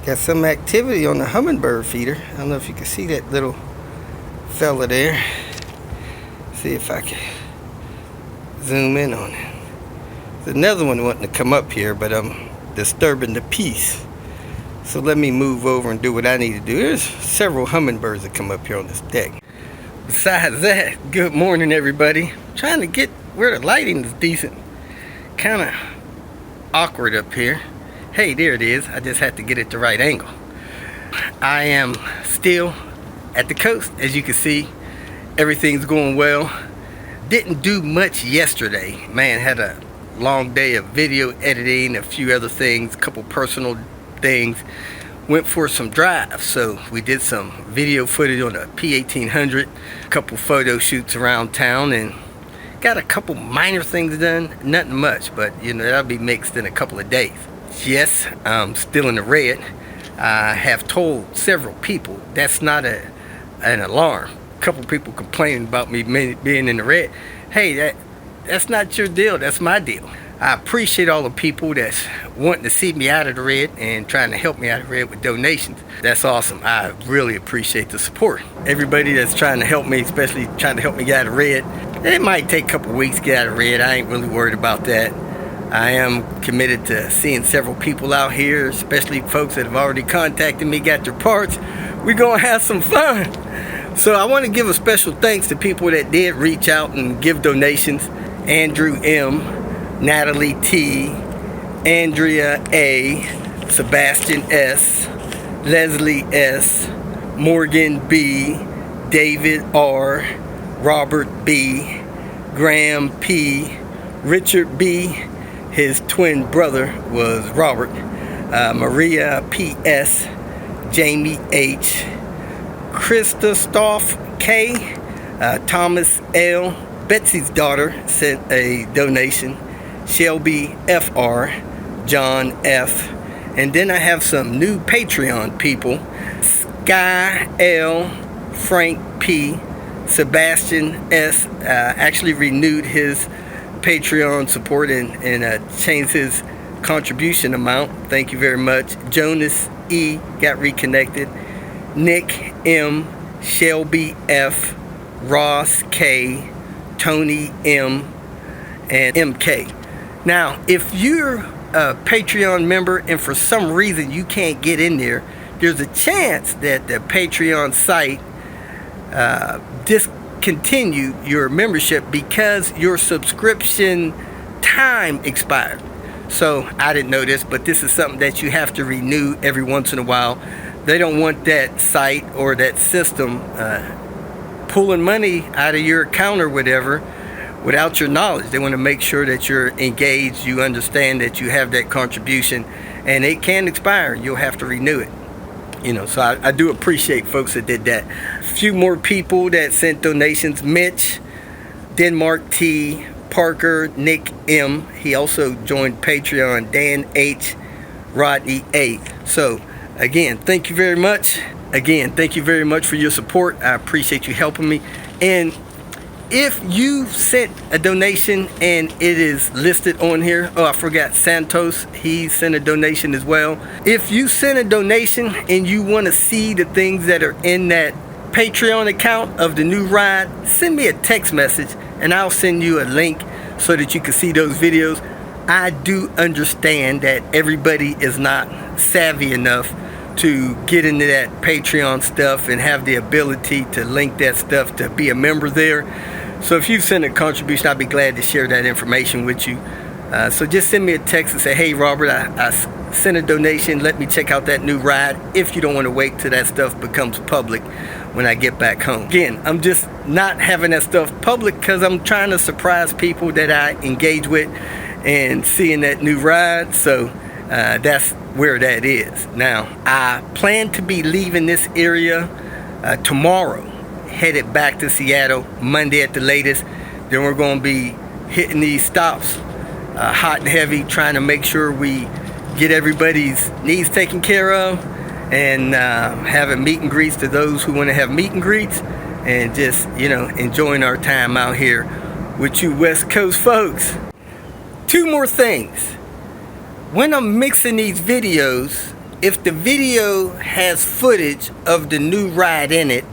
Got some activity on the hummingbird feeder. I don't know if you can see that little fella there. See if I can zoom in on it. There's another one wanting to come up here, but I'm disturbing the peace. So let me move over and do what I need to do. There's several hummingbirds that come up here on this deck. Besides that, good morning everybody. I'm trying to get where the lighting is decent. Kind of awkward up here. Hey, there it is. I just had to get it the right angle. I am still at the coast. As you can see, everything's going well. Didn't do much yesterday. Man, had a long day of video editing, a few other things, a couple personal things. Went for some drives, so we did some video footage on a P1800, a couple photo shoots around town, and got a couple minor things done. Nothing much, but you know, that'll be mixed in a couple of days. Yes, I'm still in the red. I have told several people that's not an alarm. A couple people complaining about me being in the red. Hey, that's not your deal, that's my deal. I appreciate all the people that's wanting to see me out of the red and trying to help me out of the red with donations. That's awesome. I really appreciate the support. Everybody that's trying to help me, especially trying to help me get out of the red, it might take a couple weeks to get out of the red. I ain't really worried about that. I am committed to seeing several people out here, especially folks that have already contacted me, got their parts. We're gonna have some fun. So I want to give a special thanks to people that did reach out and give donations. Andrew M., Natalie T., Andrea A., Sebastian S., Leslie S., Morgan B., David R., Robert B., Graham P., Richard B., his twin brother was Robert, Maria P.S., Jamie H., Christoph K., Thomas L., Betsy's daughter sent a donation, Shelby F.R., John F., and then I have some new Patreon people, Sky L., Frank P., Sebastian S. Actually renewed his Patreon support and changed his contribution amount. Thank you very much. Jonas E. got reconnected. Nick M., Shelby F., Ross K., Tony M., and MK. Now, if you're a Patreon member and for some reason you can't get in there, there's a chance that the Patreon site discontinue your membership because your subscription time expired. So I didn't know this, but this is something that you have to renew every once in a while. They don't want that site or that system pulling money out of your account or whatever without your knowledge. They want to make sure that you're engaged, you understand that you have that contribution, and it can expire. You'll have to renew it. You know, so I do appreciate folks that did that. A few more people that sent donations. Mitch, Denmark T., Parker, Nick M. He also joined Patreon. Dan H., Rodney A. So, again, thank you very much. Again, thank you very much for your support. I appreciate you helping me. And if you sent a donation and it is listed on here, oh, I forgot, Santos, he sent a donation as well. If you sent a donation and you want to see the things that are in that Patreon account of the new ride, send me a text message and I'll send you a link so that you can see those videos. I do understand that everybody is not savvy enough to get into that Patreon stuff and have the ability to link that stuff to be a member there. So if you send a contribution, I'd be glad to share that information with you. So just send me a text and say, hey Robert, I sent a donation, let me check out that new ride, if you don't want to wait till that stuff becomes public when I get back home. Again, I'm just not having that stuff public because I'm trying to surprise people that I engage with and seeing that new ride. So that's where that is. Now, I plan to be leaving this area tomorrow, headed back to Seattle Monday at the latest. Then we're going to be hitting these stops hot and heavy, trying to make sure we get everybody's needs taken care of, and having meet and greets to those who want to have meet and greets, and just, you know, enjoying our time out here with you West Coast folks. Two more things. When I'm mixing these videos, if the video has footage of the new ride in it,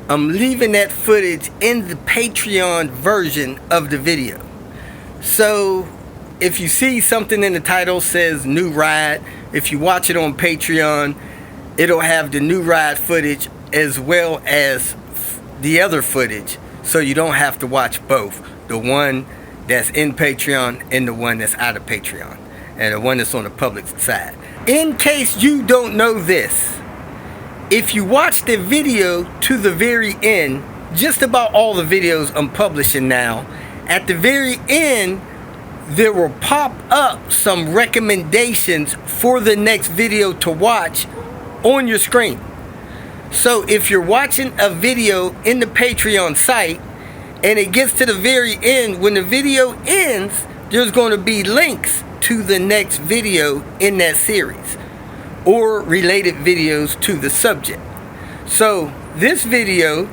I'm leaving that footage in the Patreon version of the video. So if you see something in the title says new ride, if you watch it on Patreon, it'll have the new ride footage as well as the other footage, so you don't have to watch both, the one that's in Patreon and the one that's out of Patreon, and the one that's on the public side. In case you don't know this, if you watch the video to the very end, just about all the videos I'm publishing now, at the very end there will pop up some recommendations for the next video to watch on your screen. So if you're watching a video in the Patreon site and it gets to the very end, when the video ends, there's going to be links to the next video in that series or related videos to the subject. So this video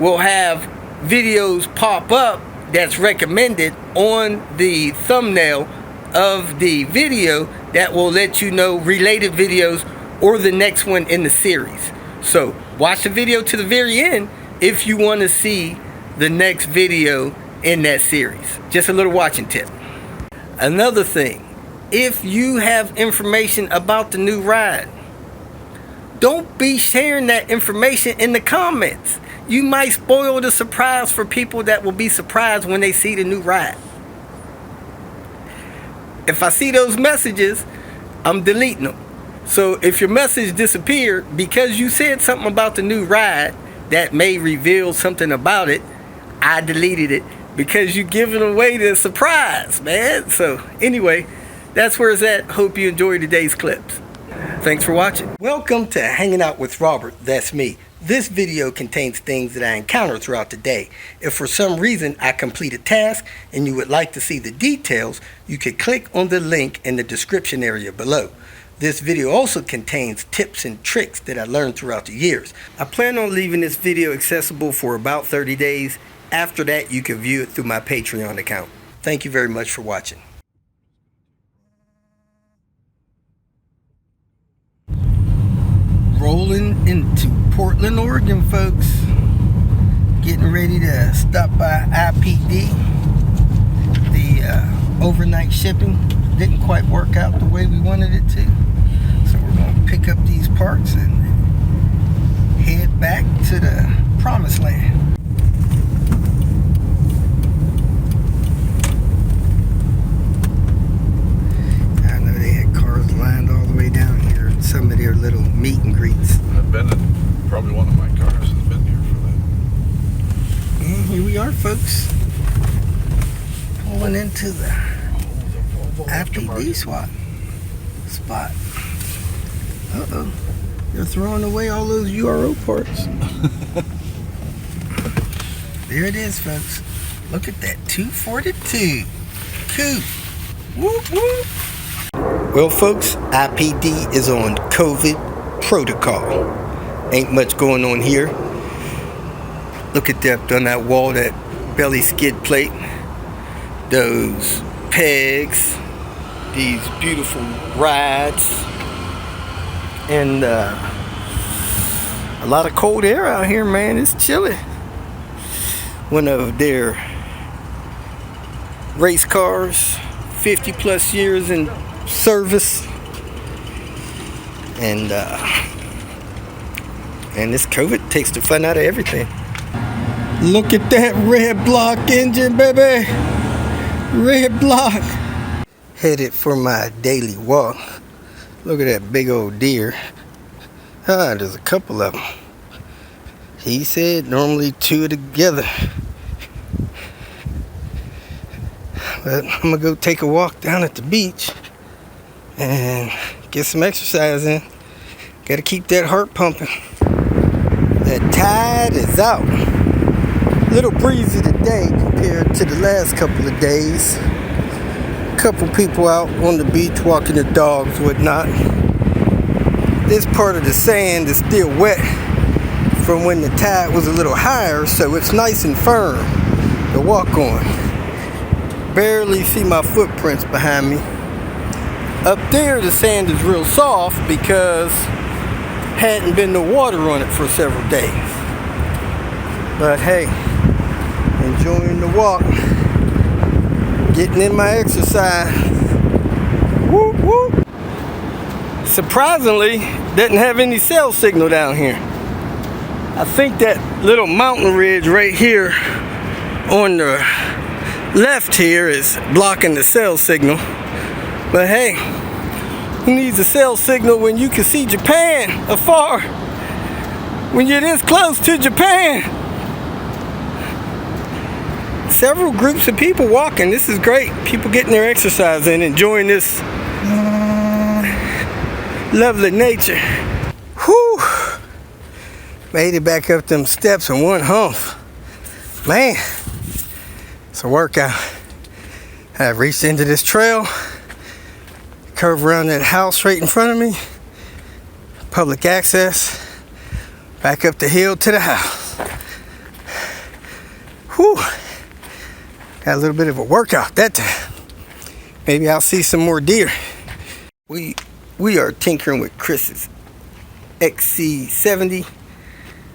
will have videos pop up that's recommended on the thumbnail of the video that will let you know related videos or the next one in the series. So watch the video to the very end if you want to see the next video in that series. Just a little watching tip. Another thing, if you have information about the new ride, don't be sharing that information in the comments. You might spoil the surprise for people that will be surprised when they see the new ride. If I see those messages, I'm deleting them. So if your message disappeared because you said something about the new ride that may reveal something about it, I deleted it because you're giving away the surprise, man. So anyway, that's where it's at. Hope you enjoyed today's clips. Thanks for watching. Welcome to Hanging Out with Robert. That's me. This video contains things that I encounter throughout the day. If for some reason I complete a task and you would like to see the details, you can click on the link in the description area below. This video also contains tips and tricks that I learned throughout the years. I plan on leaving this video accessible for about 30 days. After that, you can view it through my Patreon account. Thank you very much for watching. Rolling into Portland, Oregon, folks. Getting ready to stop by iPd. The overnight shipping didn't quite work out the way we wanted it to. So we're going to pick up these parts and head back to the promised land. I know they had cars lined all the way down here at some of their little meet and greets. I've been in probably one of my cars has been here for that. And here we are, folks. Pulling into the iPd spot. Uh-oh. They're throwing away all those URO parts. There it is, folks. Look at that 242. Cool. Whoop, whoop. Well, folks, iPd is on COVID protocol. Ain't much going on here. Look at that on that wall, that belly skid plate. Those pegs. These beautiful rides. And a lot of cold air out here, man. It's chilly. One of their race cars, 50 plus years in service, and this COVID takes the fun out of everything. Look at that red block engine, baby. Red block. Headed for my daily walk. Look at that big old deer. There's a couple of them. He said normally two together. But I'm gonna go take a walk down at the beach and get some exercise in. Gotta keep that heart pumping. That tide is out. Little breezy today compared to the last couple of days. Couple people out on the beach walking the dogs, whatnot. This part of the sand is still wet from when the tide was a little higher, so it's nice and firm to walk on. Barely see my footprints behind me. Up there the sand is real soft because hadn't been no water on it for several days. But hey, enjoying the walk, getting in my exercise. Whoop whoop. Surprisingly, doesn't have any cell signal down here. I think that little mountain ridge right here on the left here is blocking the cell signal. But hey, who needs a cell signal when you can see Japan afar? When you're this close to Japan. Several groups of people walking. This is great. People getting their exercise in, enjoying this lovely nature. Whew. Made it back up them steps in one hump. Man, it's a workout. I reached into this trail, curve around that house right in front of me, public access, back up the hill to the house. Whew. Got a little bit of a workout that time. Maybe I'll see some more deer. We are tinkering with Chris's XC70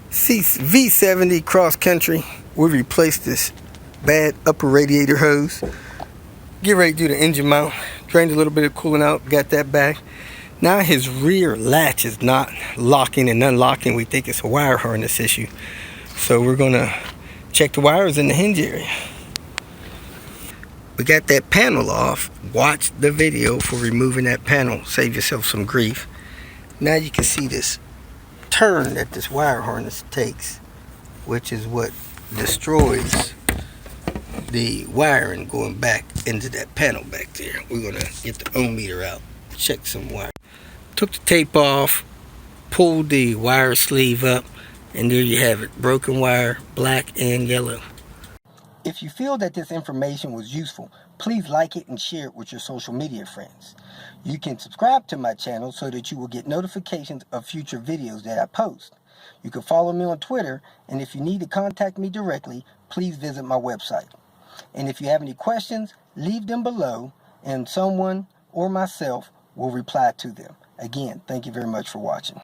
V70 cross country. We replaced this bad upper radiator hose. Get ready to do the engine mount. Drained a little bit of coolant out, got that back. Now his rear latch is not locking and unlocking. We think it's a wire harness issue. So we're gonna check the wires in the hinge area. We got that panel off. Watch the video for removing that panel. Save yourself some grief. Now you can see this turn that this wire harness takes, which is what destroys the wiring going back into that panel back there. We're gonna get the ohm meter out, check some wire. Took the tape off, pulled the wire sleeve up, and there you have it. Broken wire, black and yellow. If you feel that this information was useful, please like it and share it with your social media friends. You can subscribe to my channel so that you will get notifications of future videos that I post. You can follow me on Twitter, and if you need to contact me directly, please visit my website. And if you have any questions, leave them below, and someone or myself will reply to them. Again, thank you very much for watching.